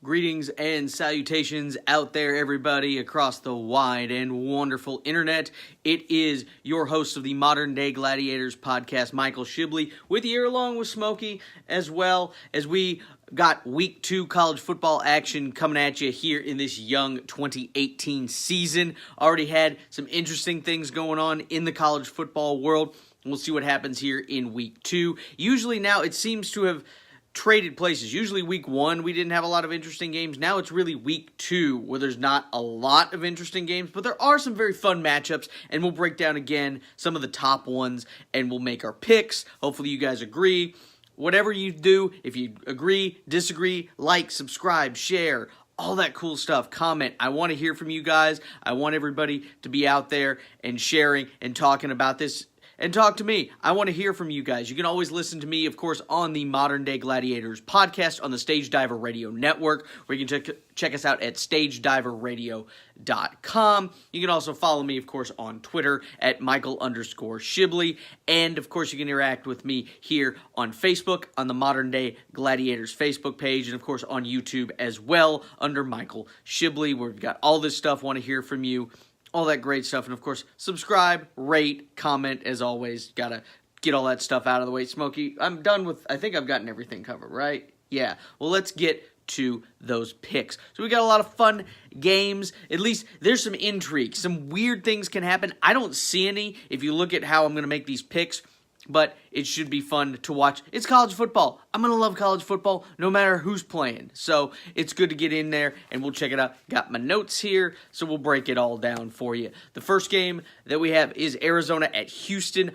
Greetings and salutations out there, everybody, across the wide and wonderful internet. It is your host of the Modern Day Gladiators podcast, Michael Shibley, with you along with Smokey, as well as we got Week 2 college football action coming at you here in this young 2018 season. Already had some interesting things going on in the college football world. We'll see what happens here in Week 2. Usually now it seems to have traded places. Usually Week 1 we didn't have a lot of interesting games. Now it's really Week 2 where there's not a lot of interesting games, but there are some very fun matchups, and we'll break down again some of the top ones, and we'll make our picks. Hopefully you guys agree. Whatever you do, if you agree, disagree, like, subscribe, share, all that cool stuff, comment. I want to hear from you guys. I want everybody to be out there and sharing and talking about this. And talk to me. I want to hear from you guys. You can always listen to me, of course, on the Modern Day Gladiators podcast on the Stage Diver Radio Network, where you can check us out at stagediverradio.com. You can also follow me, of course, on Twitter at Michael_Shibley. And, of course, you can interact with me here on Facebook, on the Modern Day Gladiators Facebook page, and, of course, on YouTube as well under Michael Shibley, where we've got all this stuff. Want to hear from you. All that great stuff. And, of course, subscribe, rate, comment, as always. Got to get all that stuff out of the way. Smokey, I'm done with, I think I've gotten everything covered, right? Yeah. Well, let's get to those picks. So we got a lot of fun games. At least there's some intrigue. Some weird things can happen. I don't see any if you look at how I'm going to make these picks, but it should be fun to watch. It's college football. I'm going to love college football no matter who's playing. So it's good to get in there, and we'll check it out. Got my notes here, so we'll break it all down for you. The first game that we have is Arizona at Houston.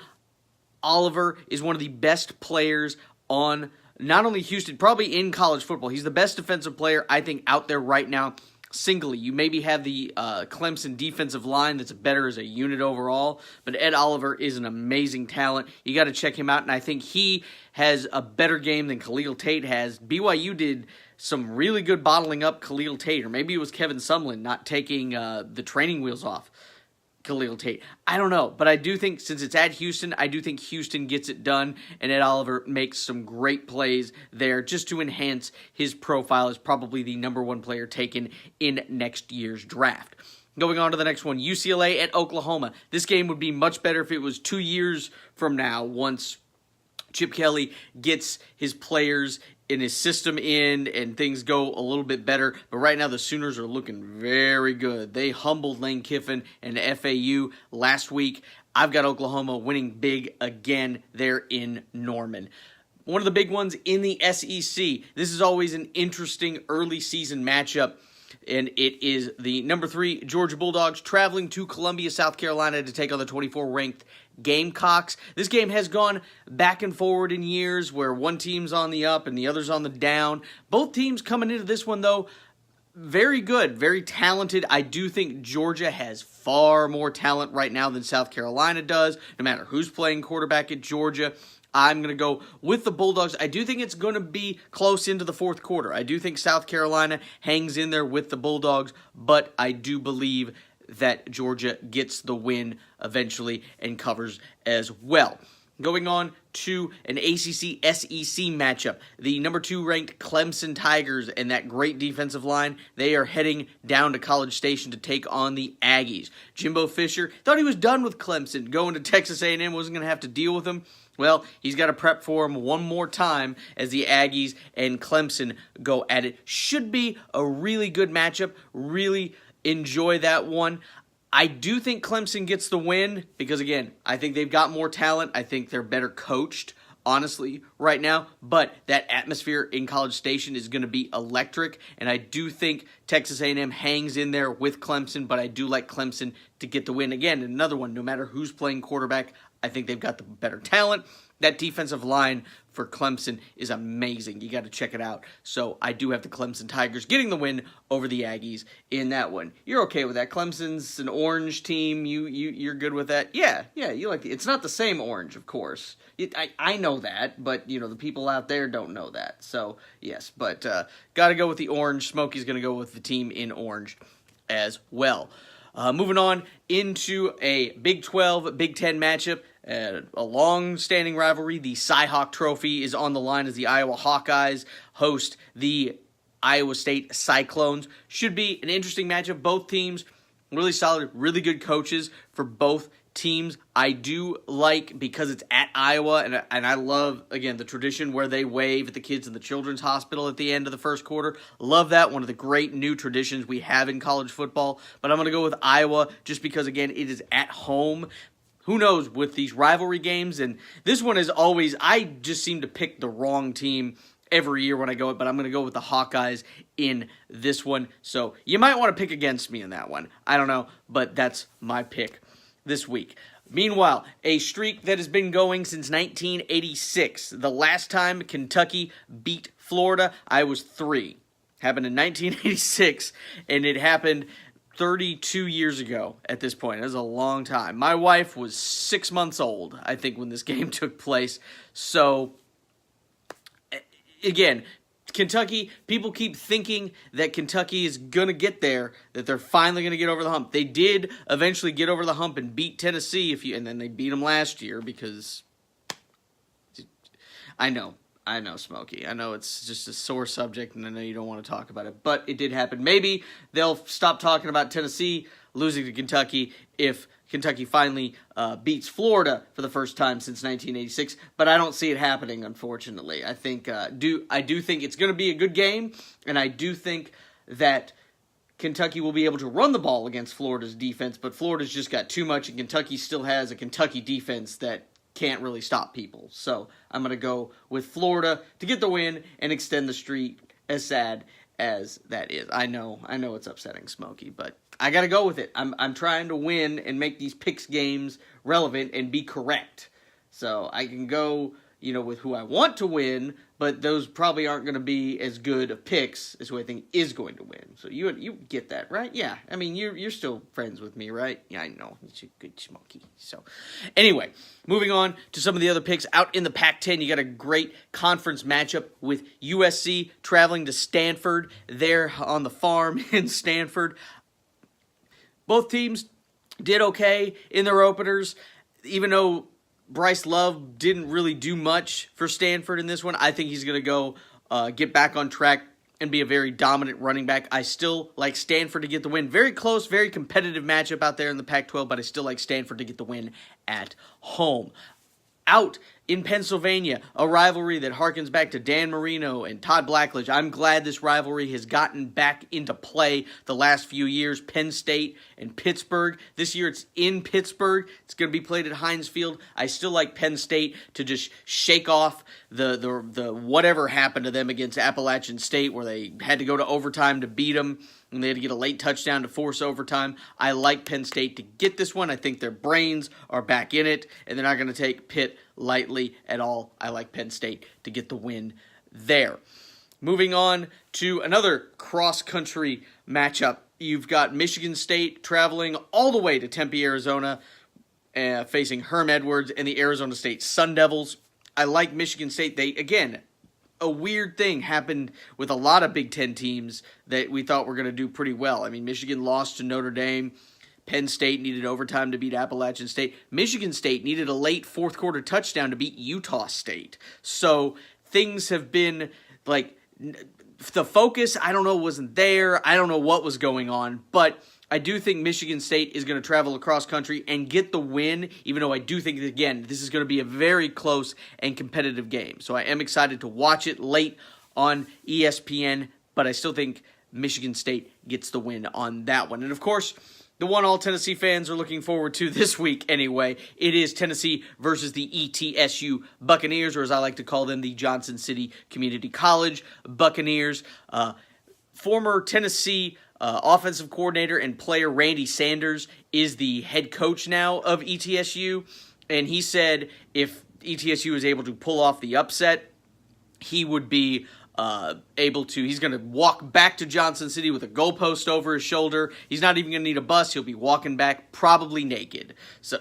Oliver is one of the best players on not only Houston, probably in college football. He's the best defensive player, I think, out there right now. Singly, you maybe have the Clemson defensive line that's better as a unit overall, but Ed Oliver is an amazing talent. You got to check him out, and I think he has a better game than Khalil Tate has. BYU did some really good bottling up Khalil Tate, or maybe it was Kevin Sumlin not taking the training wheels off Khalil Tate. I don't know, but I do think since it's at Houston, I do think Houston gets it done, and Ed Oliver makes some great plays there just to enhance his profile as probably the number one player taken in next year's draft. Going on to the next one, UCLA at Oklahoma. This game would be much better if it was 2 years from now once Chip Kelly gets his players in his system in and things go a little bit better. But right now the Sooners are looking very good. They humbled Lane Kiffin and FAU last week. I've got Oklahoma winning big again there in Norman. One of the big ones in the SEC. This is always an interesting early season matchup. And it is the number 3 Georgia Bulldogs traveling to Columbia, South Carolina to take on the 24th-ranked Gamecocks. This game has gone back and forward in years where one team's on the up and the other's on the down. Both teams coming into this one, though, very good, very talented. I do think Georgia has far more talent right now than South Carolina does, no matter who's playing quarterback at Georgia. I'm going to go with the Bulldogs. I do think it's going to be close into the fourth quarter. I do think South Carolina hangs in there with the Bulldogs, but I do believe that Georgia gets the win eventually and covers as well. Going on to an ACC SEC matchup. The number 2 ranked Clemson Tigers and that great defensive line, they are heading down to College Station to take on the Aggies. Jimbo Fisher thought he was done with Clemson, going to Texas A&M, wasn't going to have to deal with him. Well, he's got to prep for him one more time as the Aggies and Clemson go at it. Should be a really good matchup. Really enjoy that one. I do think Clemson gets the win because, again, I think they've got more talent. I think they're better coached, honestly, right now. But that atmosphere in College Station is going to be electric, and I do think Texas A&M hangs in there with Clemson, but I do like Clemson to get the win. Again, another one, no matter who's playing quarterback, I think they've got the better talent. That defensive line for Clemson is amazing. You got to check it out. So I do have the Clemson Tigers getting the win over the Aggies in that one. You're okay with that? Clemson's an orange team. You're good with that? Yeah. You like it's not the same orange, of course. I know that, but the people out there don't know that. So yes, but got to go with the orange. Smokey's going to go with the team in orange as well. Moving on into a Big 12, Big 10 matchup. A long-standing rivalry. The Cy-Hawk Trophy is on the line as the Iowa Hawkeyes host the Iowa State Cyclones. Should be an interesting matchup. Both teams really solid, really good coaches for both teams. I do like, because it's at Iowa, and I love, again, the tradition where they wave at the kids in the children's hospital at the end of the first quarter. Love that. One of the great new traditions we have in college football. But I'm going to go with Iowa just because, again, it is at home. Who knows with these rivalry games? And this one is always, I just seem to pick the wrong team every year when I go, but I'm going to go with the Hawkeyes in this one. So you might want to pick against me in that one. I don't know, but that's my pick this week. Meanwhile, a streak that has been going since 1986. The last time Kentucky beat Florida, I was 3. Happened in 1986, and it happened 32 years ago at this point. It was a long time. My wife was 6 months old, I think, when this game took place. So, again, Kentucky, people keep thinking that Kentucky is going to get there, that they're finally going to get over the hump. They did eventually get over the hump and beat Tennessee, and then they beat them last year because I know, Smokey. I know it's just a sore subject, and I know you don't want to talk about it, but it did happen. Maybe they'll stop talking about Tennessee losing to Kentucky if Kentucky finally beats Florida for the first time since 1986, but I don't see it happening, unfortunately. I think I do think it's going to be a good game, and I do think that Kentucky will be able to run the ball against Florida's defense, but Florida's just got too much, and Kentucky still has a Kentucky defense that can't really stop people. So I'm going to go with Florida to get the win and extend the streak, as sad as that is. I know it's upsetting, Smokey, but I got to go with it. I'm trying to win and make these picks games relevant and be correct. So I can go, with who I want to win, but those probably aren't going to be as good of picks as who I think is going to win. So you get that, right? Yeah. I mean, you're still friends with me, right? Yeah, I know. It's a good Smokey. So anyway, moving on to some of the other picks. Out in the Pac-10, you got a great conference matchup with USC traveling to Stanford there on the farm in Stanford. Both teams did okay in their openers, even though Bryce Love didn't really do much for Stanford in this one. I think he's going to go get back on track and be a very dominant running back. I still like Stanford to get the win. Very close, very competitive matchup out there in the Pac-12, but I still like Stanford to get the win at home. Out in Pennsylvania, a rivalry that harkens back to Dan Marino and Todd Blackledge. I'm glad this rivalry has gotten back into play the last few years. Penn State and Pittsburgh. This year it's in Pittsburgh. It's going to be played at Heinz Field. I still like Penn State to just shake off the whatever happened to them against Appalachian State, where they had to go to overtime to beat them, and they had to get a late touchdown to force overtime. I like Penn State to get this one. I think their brains are back in it, and they're not going to take Pitt lightly at all. I like Penn State to get the win there. Moving on to another cross-country matchup. You've got Michigan State traveling all the way to Tempe, Arizona, facing Herm Edwards and the Arizona State Sun Devils. I like Michigan State. A weird thing happened with a lot of Big Ten teams that we thought were going to do pretty well. I mean, Michigan lost to Notre Dame. Penn State needed overtime to beat Appalachian State. Michigan State needed a late fourth quarter touchdown to beat Utah State. So things have been like, the focus, I don't know, wasn't there. I don't know what was going on, but I do think Michigan State is going to travel across country and get the win, even though I do think, again, this is going to be a very close and competitive game. So I am excited to watch it late on ESPN, but I still think Michigan State gets the win on that one. And of course, the one all Tennessee fans are looking forward to this week anyway, it is Tennessee versus the ETSU Buccaneers, or as I like to call them, the Johnson City Community College Buccaneers. Former Tennessee offensive coordinator and player Randy Sanders is the head coach now of ETSU, and he said if ETSU is able to pull off the upset, he would be he's going to walk back to Johnson City with a goalpost over his shoulder. He's not even going to need a bus. He'll be walking back probably naked. So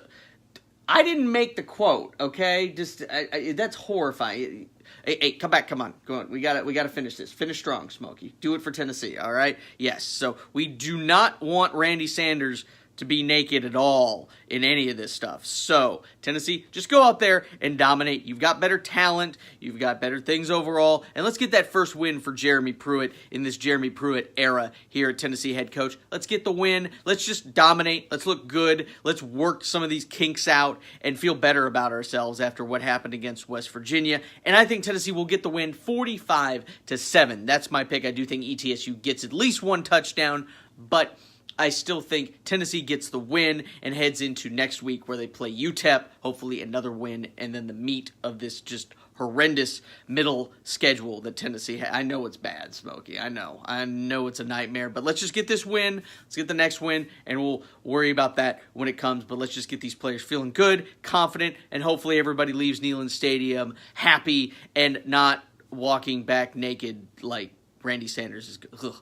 I didn't make the quote, okay? That's horrifying. Hey, come back, come on. Go on. We got to finish this. Finish strong, Smokey. Do it for Tennessee, all right? Yes. So we do not want Randy Sanders to be naked at all in any of this stuff. So, Tennessee, just go out there and dominate. You've got better talent. You've got better things overall. And let's get that first win for Jeremy Pruitt in this Jeremy Pruitt era here at Tennessee head coach. Let's get the win. Let's just dominate. Let's look good. Let's work some of these kinks out and feel better about ourselves after what happened against West Virginia. And I think Tennessee will get the win 45-7. That's my pick. I do think ETSU gets at least one touchdown, but I still think Tennessee gets the win and heads into next week where they play UTEP, hopefully another win, and then the meat of this just horrendous middle schedule that Tennessee has. I know it's bad, Smokey. I know it's a nightmare, but let's just get this win. Let's get the next win, and we'll worry about that when it comes, but let's just get these players feeling good, confident, and hopefully everybody leaves Neyland Stadium happy and not walking back naked like Randy Sanders is. Ugh.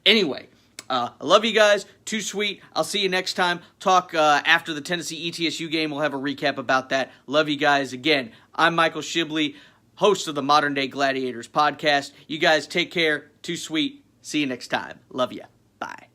Anyway, I love you guys. Too sweet. I'll see you next time. Talk after the Tennessee ETSU game. We'll have a recap about that. Love you guys. Again, I'm Michael Shibley, host of the Modern Day Gladiators podcast. You guys take care. Too sweet. See you next time. Love you. Bye.